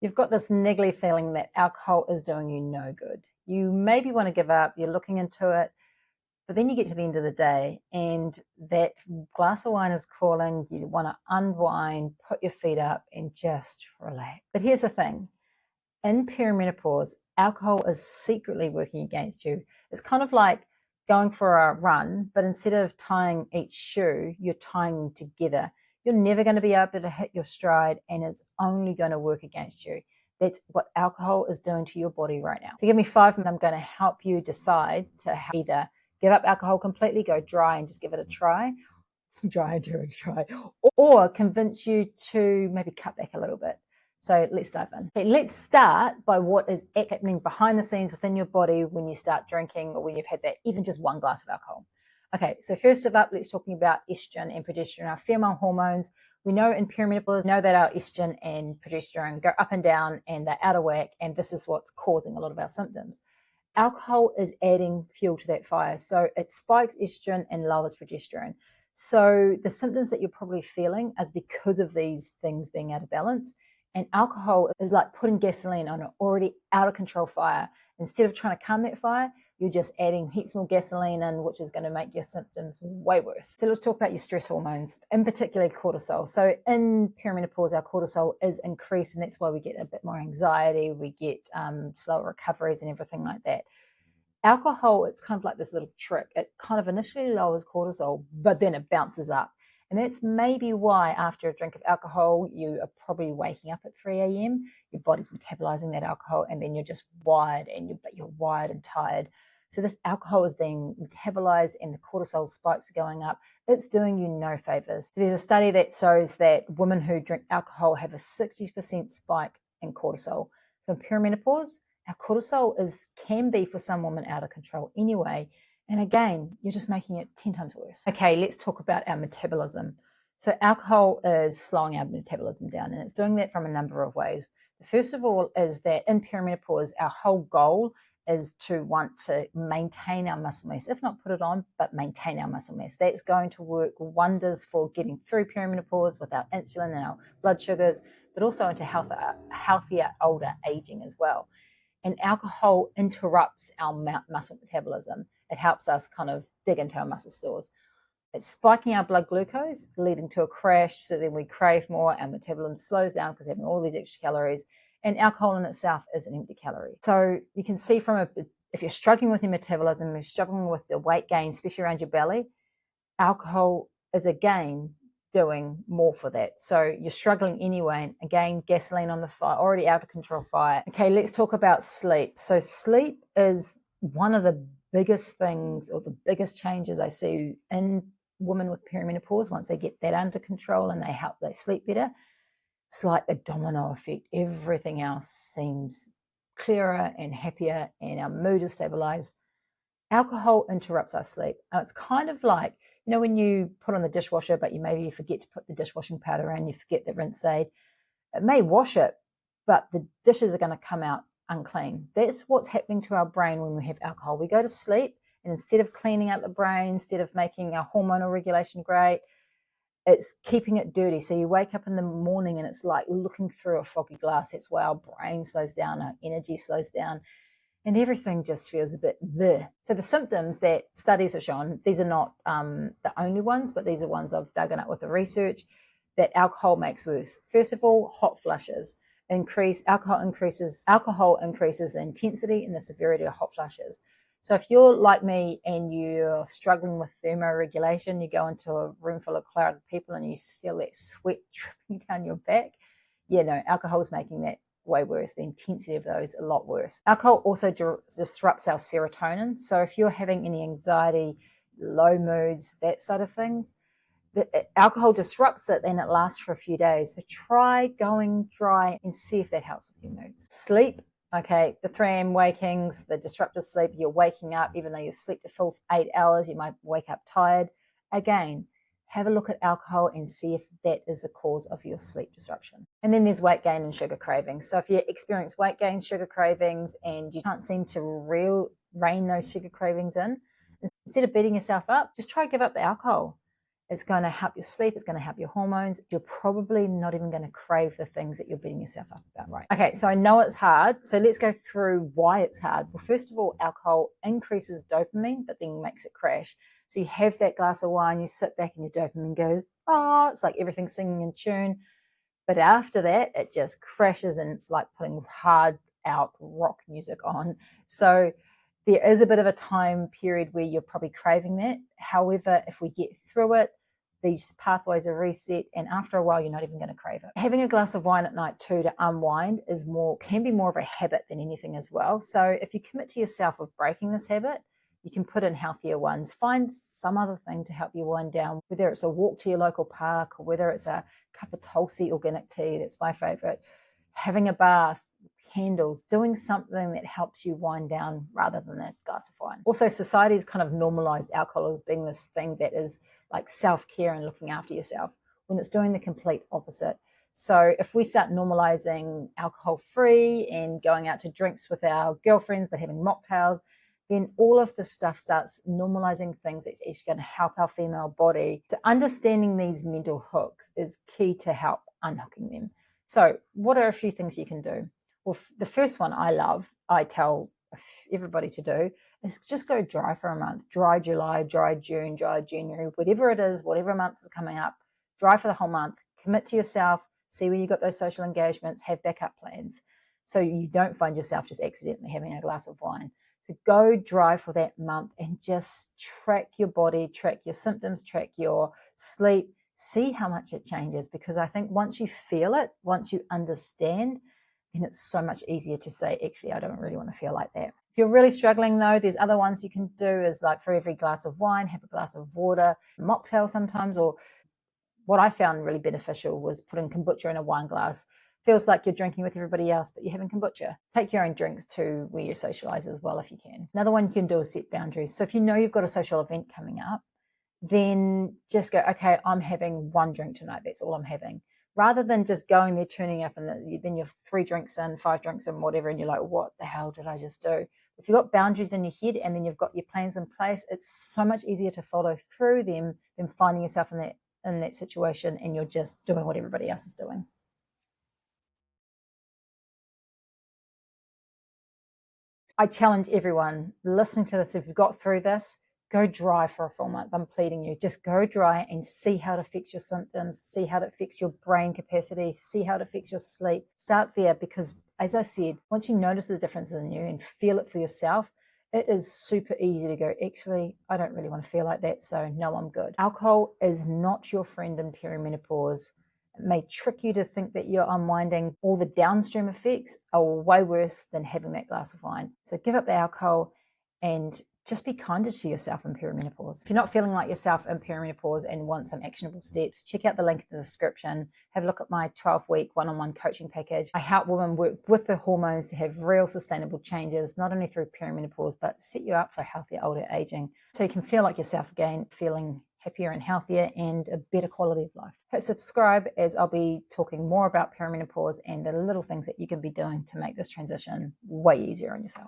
You've got this niggly feeling that alcohol is doing you no good. You maybe want to give up, you're looking into it, but then you get to the end of the day and that glass of wine is calling, you want to unwind, put your feet up and just relax. But here's the thing, in perimenopause, alcohol is secretly working against you. It's kind of like going for a run, but instead of tying each shoe, you're tying them together. You're never going to be able to hit your stride and it's only going to work against you. That's what alcohol is doing to your body right now. So give me 5 minutes. I'm going to help you decide to either give up alcohol completely, go dry and just give it a try, or convince you to maybe cut back a little bit. So let's dive in. Okay, let's start by what is happening behind the scenes within your body when you start drinking or when you've had that, even just one glass of alcohol. Okay, so first of all, let's talking about estrogen and progesterone, our female hormones. We know in perimenopause, know that our estrogen and progesterone go up and down and they're out of whack, and this is what's causing a lot of our symptoms. Alcohol is adding fuel to that fire. So it spikes estrogen and lowers progesterone. So the symptoms that you're probably feeling is because of these things being out of balance. And alcohol is like putting gasoline on an already out of control fire. Instead of trying to calm that fire, you're just adding heaps more gasoline in, which is going to make your symptoms way worse. So let's talk about your stress hormones, in particular cortisol. So in perimenopause, our cortisol is increased, and that's why we get a bit more anxiety, we get slower recoveries and everything like that. Alcohol, it's kind of like this little trick. It kind of initially lowers cortisol, but then it bounces up. And that's maybe why after a drink of alcohol, you are probably waking up at 3 a.m. Your body's metabolizing that alcohol, and then you're just wired, but you're wired and tired. So this alcohol is being metabolized and the cortisol spikes are going up. It's doing you no favors. There's a study that shows that women who drink alcohol have a 60% spike in cortisol. So in perimenopause, our cortisol can be for some women out of control anyway. And again, you're just making it 10 times worse. Okay, let's talk about our metabolism. So alcohol is slowing our metabolism down, and it's doing that from a number of ways. The first of all is that in perimenopause, our whole goal is to want to maintain our muscle mass, if not put it on, but maintain our muscle mass. That's going to work wonders for getting through perimenopause with our insulin and our blood sugars, but also into healthier older aging as well. And alcohol interrupts our muscle metabolism. It helps us kind of dig into our muscle stores. It's spiking our blood glucose, leading to a crash, so then we crave more, our metabolism slows down because we're having all these extra calories, and alcohol in itself is an empty calorie. So you can see if you're struggling with your metabolism, you're struggling with the weight gain, especially around your belly, alcohol is again doing more for that. So you're struggling anyway, and again, gasoline on the fire, already out of control fire. Okay, let's talk about sleep. So sleep is one of the biggest things, or the biggest changes I see in women with perimenopause. Once they get that under control and they sleep better, it's like a domino effect. Everything else seems clearer and happier, and our mood is stabilized. Alcohol interrupts our sleep. It's kind of like, when you put on the dishwasher, but you forget to put the dishwashing powder in, you forget the rinse aid. It may wash it, but the dishes are going to come out unclean. That's what's happening to our brain when we have alcohol. We go to sleep, and instead of cleaning out the brain, instead of making our hormonal regulation great, it's keeping it dirty. So you wake up in the morning and it's like looking through a foggy glass. That's why our brain slows down, our energy slows down, and everything just feels a bit bleh. So the symptoms that studies have shown, these are not the only ones, but these are ones I've dug up with the research, that alcohol makes worse. First of all, hot flushes. Alcohol increases the intensity and the severity of hot flushes. So if you're like me and you're struggling with thermoregulation, you go into a room full of crowded people and you feel that sweat dripping down your back, alcohol is making that way worse. The intensity of those a lot worse. Alcohol also disrupts our serotonin. So if you're having any anxiety, low moods, that sort of things, alcohol disrupts it and it lasts for a few days. So try going dry and see if that helps with your moods. Sleep. Okay, the 3 a.m. wakings, the disrupted sleep, you're waking up, even though you sleep the full 8 hours, you might wake up tired. Again, have a look at alcohol and see if that is the cause of your sleep disruption. And then there's weight gain and sugar cravings. So if you experience weight gain, sugar cravings, and you can't seem to rein those sugar cravings in, instead of beating yourself up, just try to give up the alcohol. It's going to help your sleep. It's going to help your hormones. You're probably not even going to crave the things that you're beating yourself up about, right? Okay, so I know it's hard. So let's go through why it's hard. Well, first of all, alcohol increases dopamine, but then makes it crash. So you have that glass of wine, you sit back and your dopamine goes, oh, it's like everything's singing in tune. But after that, it just crashes and it's like putting hard out rock music on. So there is a bit of a time period where you're probably craving that. However, if we get through it, these pathways are reset, and after a while, you're not even going to crave it. Having a glass of wine at night too to unwind can be more of a habit than anything as well. So if you commit to yourself of breaking this habit, you can put in healthier ones. Find some other thing to help you wind down, whether it's a walk to your local park or whether it's a cup of Tulsi organic tea, that's my favorite, having a bath, candles, doing something that helps you wind down rather than a glass of wine. Also, society's kind of normalized alcohol as being this thing that is like self-care and looking after yourself, when it's doing the complete opposite. So if we start normalizing alcohol-free and going out to drinks with our girlfriends but having mocktails, then all of this stuff starts normalizing things that's actually going to help our female body. So understanding these mental hooks is key to help unhooking them. So what are a few things you can do? Well, the first one I tell everybody to do, is just go dry for a month. Dry July, dry June, dry January, whatever it is, whatever month is coming up, dry for the whole month. Commit to yourself, see where you got those social engagements, have backup plans so you don't find yourself just accidentally having a glass of wine. So go dry for that month and just track your body, track your symptoms, track your sleep, see how much it changes. Because I think once you feel it, once you understand, then it's so much easier to say, actually, I don't really want to feel like that. If you're really struggling though, there's other ones you can do, is like for every glass of wine, have a glass of water, mocktail sometimes, or what I found really beneficial was putting kombucha in a wine glass. Feels like you're drinking with everybody else, but you're having kombucha. Take your own drinks to where you socialize as well if you can. Another one you can do is set boundaries. So if you know you've got a social event coming up, then just go, okay, I'm having one drink tonight. That's all I'm having. Rather than just going there, turning up, and then you're 3 drinks in, 5 drinks in, whatever, and you're like, what the hell did I just do? If you've got boundaries in your head and then you've got your plans in place, it's so much easier to follow through them than finding yourself in that situation and you're just doing what everybody else is doing. I challenge everyone listening to this, if you've got through this, go dry for a full month. I'm pleading you. Just go dry and see how it affects your symptoms, see how it affects your brain capacity, see how it affects your sleep. Start there, because as I said, once you notice the difference in you and feel it for yourself, it is super easy to go, actually, I don't really want to feel like that, so no, I'm good. Alcohol is not your friend in perimenopause. It may trick you to think that you're unwinding. All the downstream effects are way worse than having that glass of wine. So give up the alcohol and just be kinder to yourself in perimenopause. If you're not feeling like yourself in perimenopause and want some actionable steps, check out the link in the description. Have a look at my 12-week one-on-one coaching package. I help women work with the hormones to have real sustainable changes, not only through perimenopause, but set you up for healthier older aging. So you can feel like yourself again, feeling happier and healthier and a better quality of life. Hit subscribe, as I'll be talking more about perimenopause and the little things that you can be doing to make this transition way easier on yourself.